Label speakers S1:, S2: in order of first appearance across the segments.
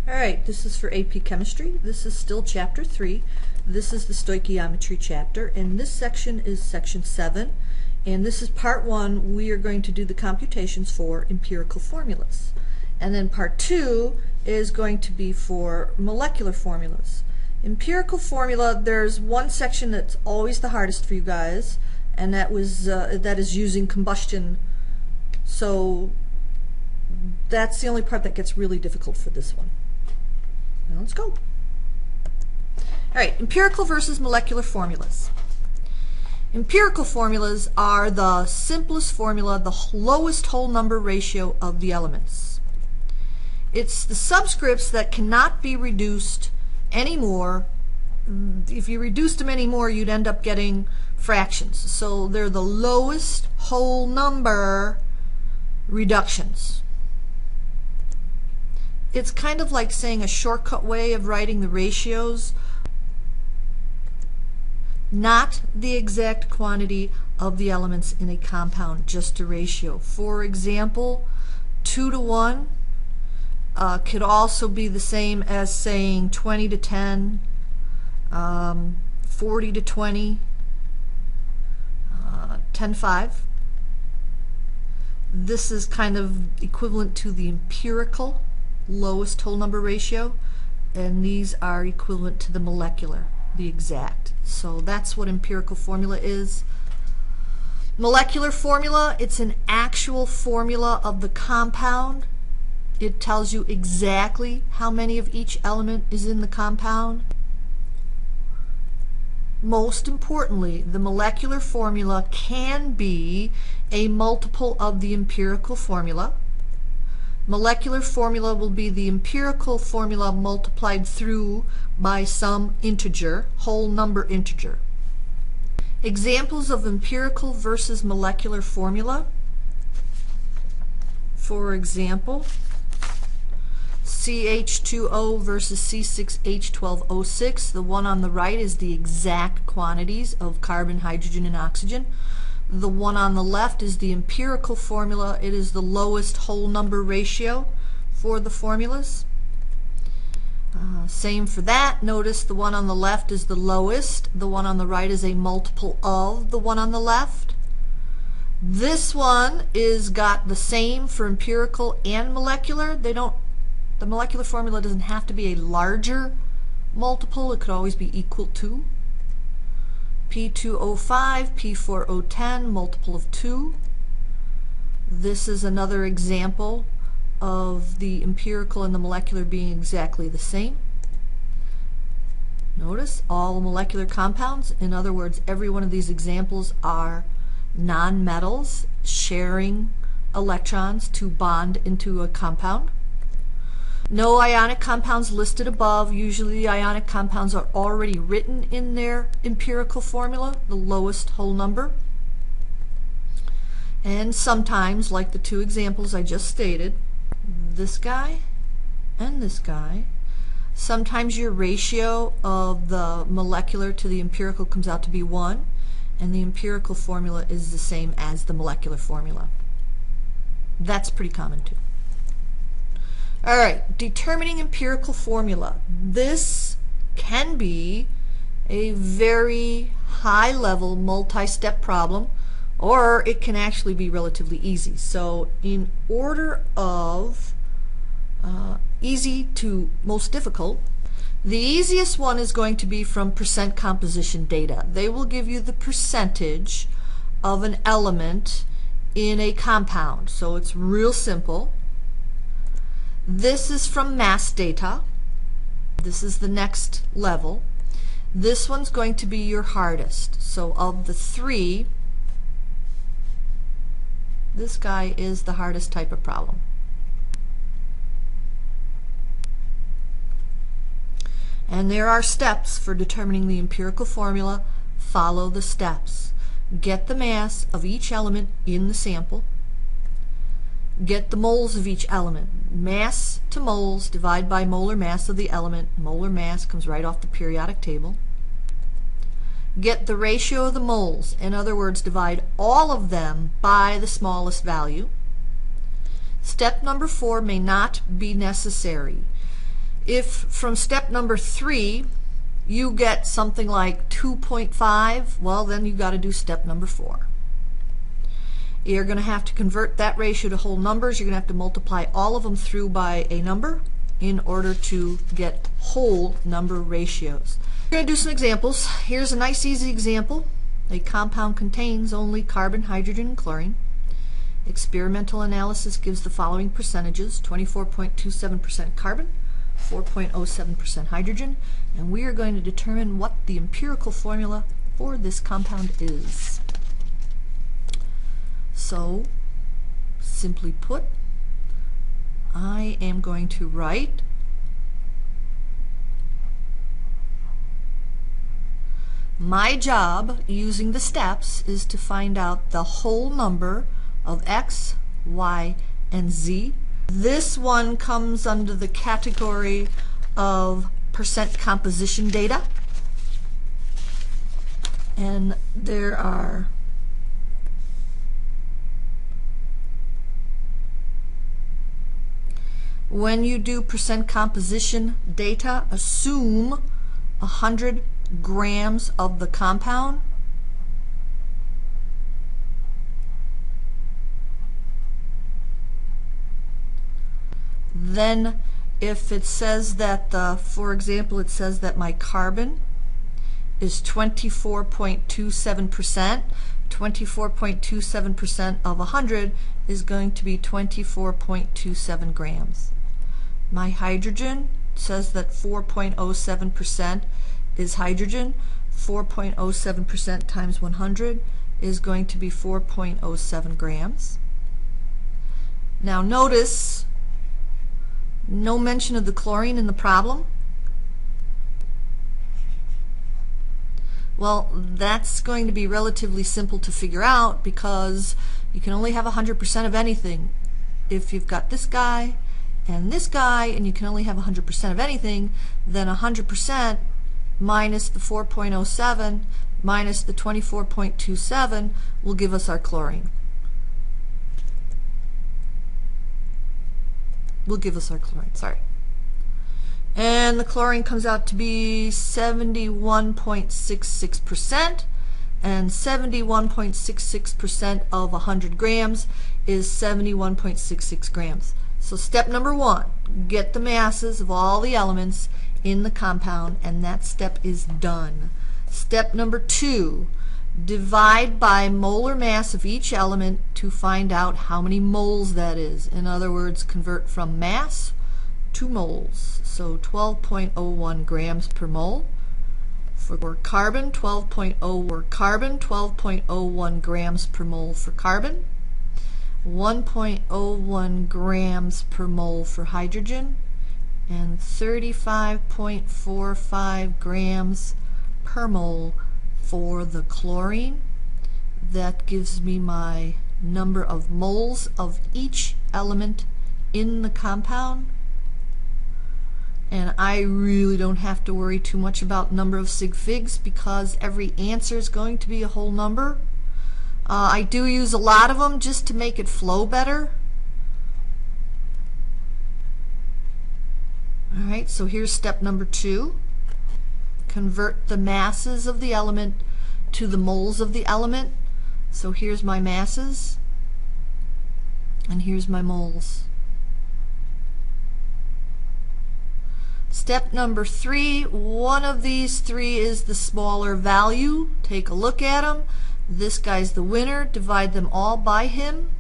S1: Alright, this is for AP Chemistry. This is still Chapter 3. This is the stoichiometry chapter, and this section is Section 7. And this is Part 1. We are going to do the computations for empirical formulas. And then Part 2 is going to be for molecular formulas. Empirical formula, there's one section that's always the hardest for you guys, and that is using combustion. So that's the only part that gets really difficult for this one. Now let's go. Alright, empirical versus molecular formulas. Empirical formulas are the simplest formula, the lowest whole number ratio of the elements. It's the subscripts that cannot be reduced anymore. If you reduced them anymore, you'd end up getting fractions. So they're the lowest whole number reductions. It's kind of like saying a shortcut way of writing the ratios, not the exact quantity of the elements in a compound, just a ratio. For example, 2 to 1 could also be the same as saying 20 to 10, 40 to 20, 10 to 5. This is kind of equivalent to the empirical lowest whole number ratio, and these are equivalent to the molecular, the exact. So that's what empirical formula is. Molecular formula, it's an actual formula of the compound. It tells you exactly how many of each element is in the compound. Most importantly, the molecular formula can be a multiple of the empirical formula. Molecular formula will be the empirical formula multiplied through by some integer, whole number integer. Examples of empirical versus molecular formula. For example, CH2O versus C6H12O6. The one on the right is the exact quantities of carbon, hydrogen, and oxygen. The one on the left is the empirical formula. It is the lowest whole number ratio for the formulas. Same for that. Notice the one on the left is the lowest. The one on the right is a multiple of the one on the left. This one is got the same for empirical and molecular. The molecular formula doesn't have to be a larger multiple. It could always be equal to. P2O5, P4O10, multiple of 2. This is another example of the empirical and the molecular being exactly the same. Notice all molecular compounds. In other words, every one of these examples are nonmetals sharing electrons to bond into a compound. No ionic compounds listed above. Usually the ionic compounds are already written in their empirical formula, the lowest whole number. And sometimes, like the two examples I just stated, this guy and this guy, sometimes your ratio of the molecular to the empirical comes out to be 1, and the empirical formula is the same as the molecular formula. That's pretty common too. Alright, determining empirical formula. This can be a very high-level multi-step problem, or it can actually be relatively easy. So in order of easy to most difficult, the easiest one is going to be from percent composition data. They will give you the percentage of an element in a compound. So it's real simple. This is from mass data. This is the next level. This one's going to be your hardest. So of the three, this guy is the hardest type of problem. And there are steps for determining the empirical formula. Follow the steps. Get the mass of each element in the sample. Get the moles of each element. Mass to moles, divide by molar mass of the element. Molar mass comes right off the periodic table. Get the ratio of the moles. In other words, divide all of them by the smallest value. Step number 4 may not be necessary. If from step number 3 you get something like 2.5, well, then you've got to do step number 4. You're going to have to convert that ratio to whole numbers. You're going to have to multiply all of them through by a number in order to get whole number ratios. We're going to do some examples. Here's a nice easy example. A compound contains only carbon, hydrogen, and chlorine. Experimental analysis gives the following percentages: 24.27% carbon, 4.07% hydrogen, and we are going to determine what the empirical formula for this compound is. So, simply put, I am going to write my job using the steps is to find out the whole number of x, y, and z. This one comes under the category of percent composition data, and there are when you do percent composition data, assume 100 grams of the compound. Then if it says that, for example, it says that my carbon is 24.27%, 24.27% of 100 is going to be 24.27 grams. My hydrogen says that 4.07% is hydrogen. 4.07% times 100 is going to be 4.07 grams. Now notice no mention of the chlorine in the problem. Well, that's going to be relatively simple to figure out because you can only have 100% of anything. If you've got this guy and you can only have 100% of anything, then 100% minus the 4.07 minus the 24.27 will give us our chlorine. Sorry. And the chlorine comes out to be 71.66%, and 71.66% of 100 grams is 71.66 grams. So step number 1, get the masses of all the elements in the compound, and that step is done. Step number 2, divide by molar mass of each element to find out how many moles that is. In other words, convert from mass to moles. So 12.01 grams per mole. For carbon, 12.01 grams per mole for carbon. 1.01 grams per mole for hydrogen, and 35.45 grams per mole for the chlorine. That gives me my number of moles of each element in the compound, and I really don't have to worry too much about number of sig figs because every answer is going to be a whole number. I do use a lot of them just to make it flow better. Alright, so here's step number 2. Convert the masses of the element to the moles of the element. So here's my masses, and here's my moles. Step number 3, one of these 3 is the smaller value. Take a look at them. This guy's the winner. Divide them all by him.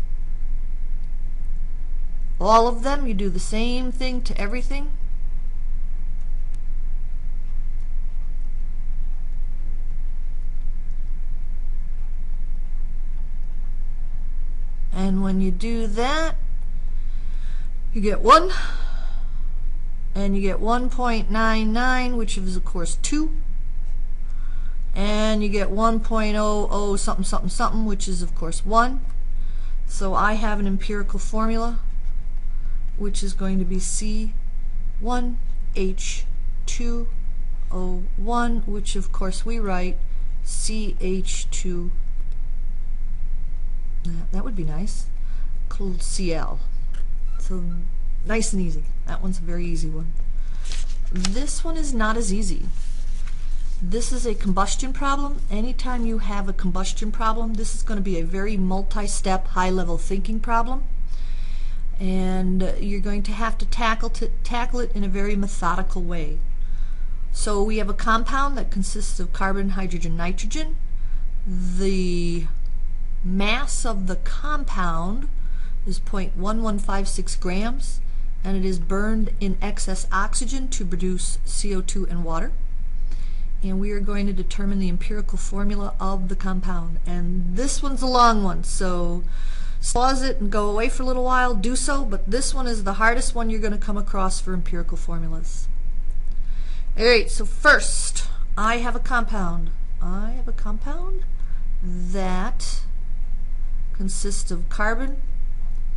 S1: All of them. You do the same thing to everything. And when you do that, you get 1, and you get 1.99, which is of course 2, and you get 1.00 something something something, which is of course 1. So I have an empirical formula which is going to be C1H2O1, which of course we write CH2. That would be nice. Cl. Cl. So nice and easy. That one's a very easy one. this one is not as easy. This is a combustion problem. Anytime you have a combustion problem, this is going to be a very multi-step, high-level thinking problem. And you're going to have to tackle it in a very methodical way. So we have a compound that consists of carbon, hydrogen, nitrogen. The mass of the compound is 0.1156 grams, and it is burned in excess oxygen to produce CO2 and water. And we are going to determine the empirical formula of the compound. And this one's a long one, so pause it and go away for a little while, do so, but this one is the hardest one you're going to come across for empirical formulas. Alright, so first, I have a compound. I have a compound that consists of carbon,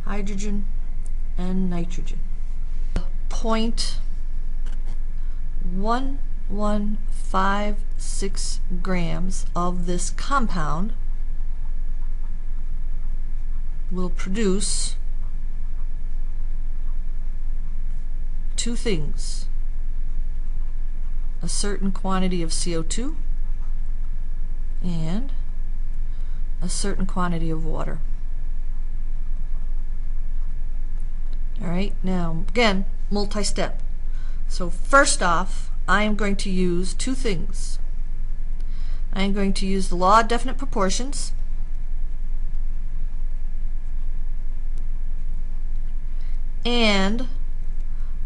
S1: hydrogen, and nitrogen. 0.1156 grams of this compound will produce two things: a certain quantity of CO2 and a certain quantity of water. Alright, now again, multi-step. So first off, I am going to use two things. I am going to use the law of definite proportions and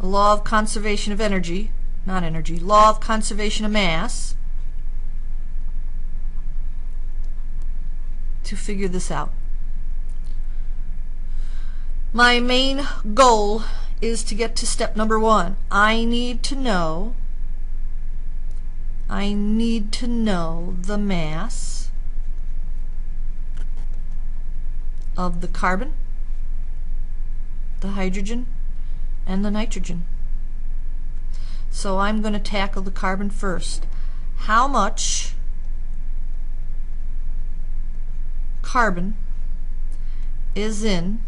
S1: the law of conservation of energy, not energy, law of conservation of mass, to figure this out. My main goal is to get to step number one. I need to know the mass of the carbon, the hydrogen, and the nitrogen. So I'm going to tackle the carbon first. How much carbon is in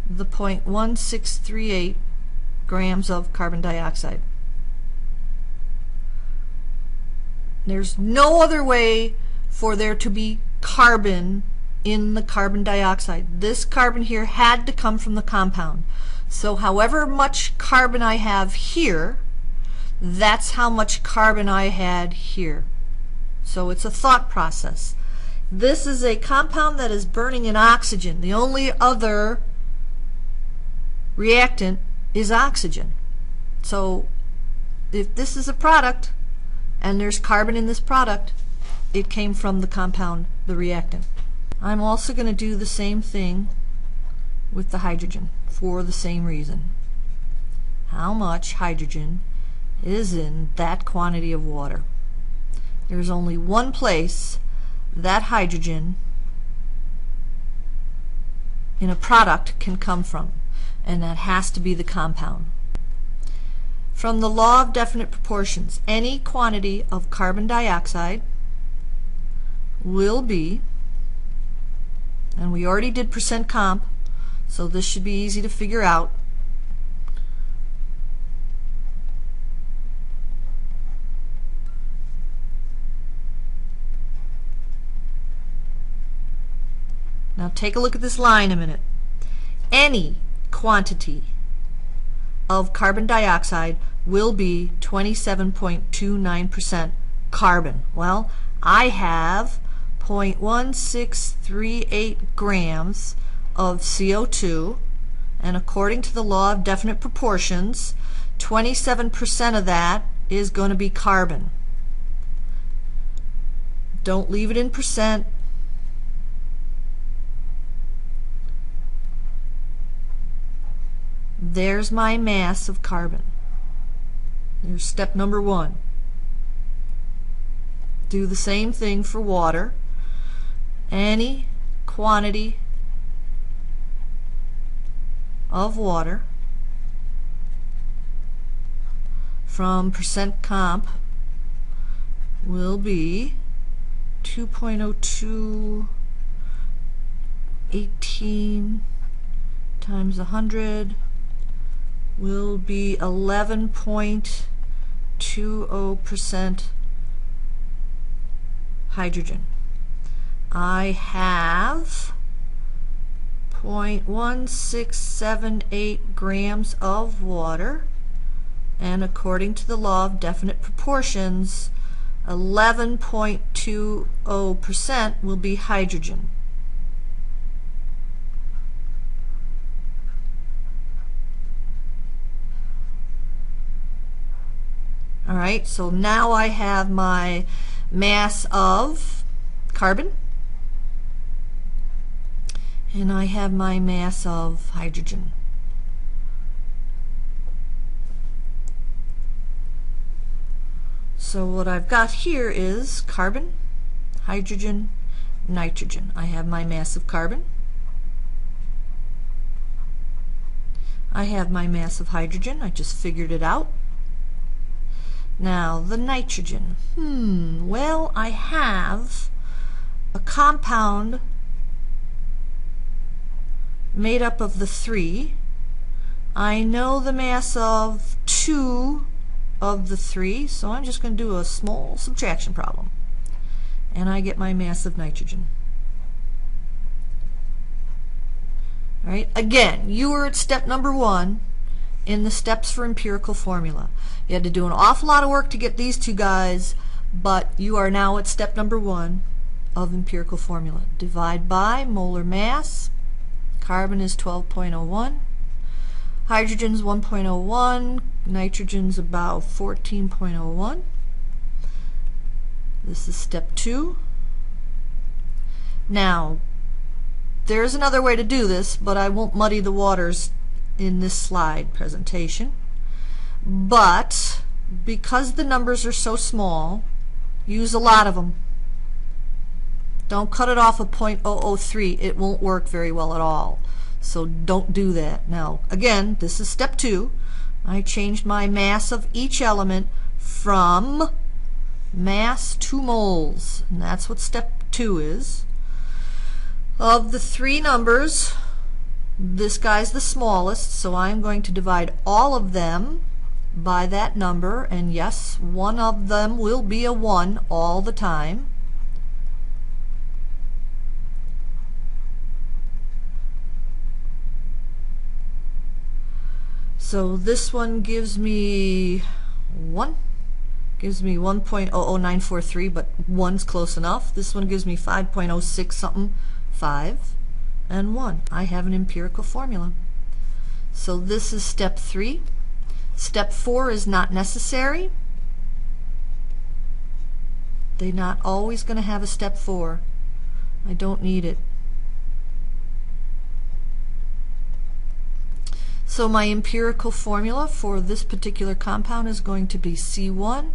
S1: the 0.1638 grams of carbon dioxide? There's no other way for there to be carbon in the carbon dioxide. This carbon here had to come from the compound. So however much carbon I have here, that's how much carbon I had here. So it's a thought process. This is a compound that is burning in oxygen. The only other reactant is oxygen. So if this is a product and there's carbon in this product, it came from the compound, the reactant. I'm also going to do the same thing with the hydrogen for the same reason. How much hydrogen is in that quantity of water? There's only one place that hydrogen in a product can come from, and that has to be the compound. From the law of definite proportions, any quantity of carbon dioxide will be, and we already did percent comp, so this should be easy to figure out, now take a look at this line a minute. Any quantity of carbon dioxide will be 27.29% carbon. Well, I have 0.1638 grams of CO2, and according to the law of definite proportions, 27% of that is going to be carbon. Don't leave it in percent. There's my mass of carbon. There's step number one. Do the same thing for water. Any quantity of water from percent comp will be 2.0218 times 100 will be 11.8 0.20% hydrogen. I have 0.1678 grams of water, and according to the law of definite proportions, 11.20% will be hydrogen. Alright, so now I have my mass of carbon, and I have my mass of hydrogen. So what I've got here is carbon, hydrogen, nitrogen. I have my mass of carbon. I have my mass of hydrogen. I just figured it out. Now the nitrogen. Well, I have a compound made up of the 3. I know the mass of 2 of the 3, so I'm just going to do a small subtraction problem, and I get my mass of nitrogen. Alright, again, you were at step number 1 in the steps for empirical formula. You had to do an awful lot of work to get these two guys, but you are now at step number 1 of empirical formula. Divide by molar mass. Carbon is 12.01. Hydrogen's 1.01. Nitrogen's about 14.01. This is step 2. Now, there's another way to do this, but I won't muddy the waters in this slide presentation. But because the numbers are so small, use a lot of them. Don't cut it off at 0.003. It won't work very well at all. So don't do that. Now, again, this is step 2. I changed my mass of each element from mass to moles, and that's what step 2 is. Of the 3 numbers, this guy's the smallest, so I'm going to divide all of them by that number, and yes, one of them will be a 1 all the time. So this one gives me 1.00943, but 1's close enough. This one gives me 5.06 something, 5 and 1. I have an empirical formula. So this is step 3. Step 4 is not necessary. They're not always going to have a step 4. I don't need it. So my empirical formula for this particular compound is going to be C1H5N.